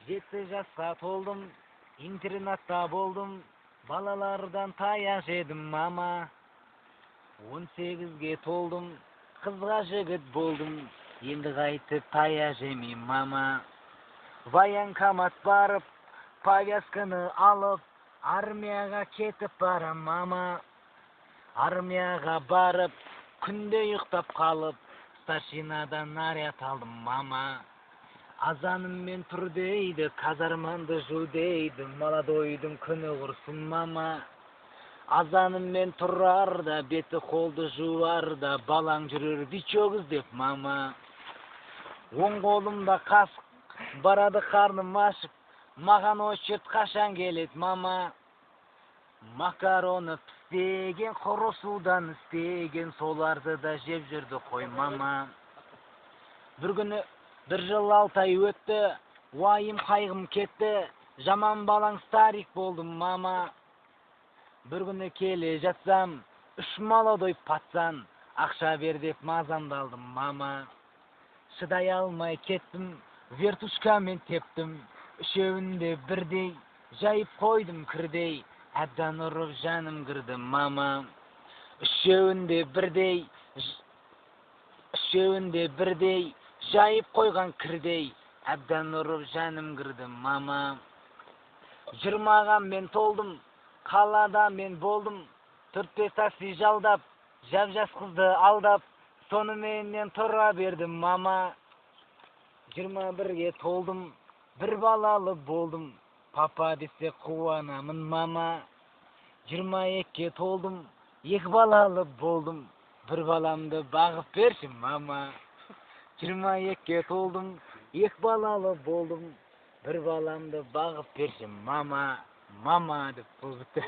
7 жасқа толдum, интернатта болдum, балалардан таяқ жедім мама. 18-ге толдым, қызға жігіт болдым, енді қайтып таяқ жемейм мама. Военкомат барып, повязканы алып, армияға кетіп барам мама. Армияға барып, күнде ұйықтап қалып, старшинадан наряд алдым мама. Азаныммен тұр дейді, казарманды жу дейді, молодойдың күні құрсын мама. Азаныммен тұрарда, беті қолды жуарда, балаң жүрер бичок іздеп мама. Оң қолымда қасық, барады қарным ашып, маған очет қашан келет мама. Макароны пістеген, құры судан істеген, соларды да жеп жүрді қой мама. Бір күні бір жыл 6 ай өтті, уайым қайғым кетті, жаман балаң старик болдым мама. Бір күні келе жатсам, 3 молодой пацан, ақша бер деп мазамдалдым мама. Шыдай алмай кеттім, вертушкамен тептім, үшеуінде бірдей, жайып қойдым кірдей, әбден ұрып жаным кірді мама. Үшеуінде бірдей, жайып қойған кірдей, әбден ұрып жаным кірді мама. 20-ға мен толдым, қалада мен болдым, 4-5 такси жалдап, жап-жас қызды алдап, сонымен тұра бердім мама. 21-ге толдым, бір балалы болдым, папа десе қуанамын мама. 22-ге толдым, 2 балалы болдым, бір баламды бағып берші мама. 22-ге толдым, 2 балалы болдым, бір баламды бағып берші мама. Мама деп бұл бітті.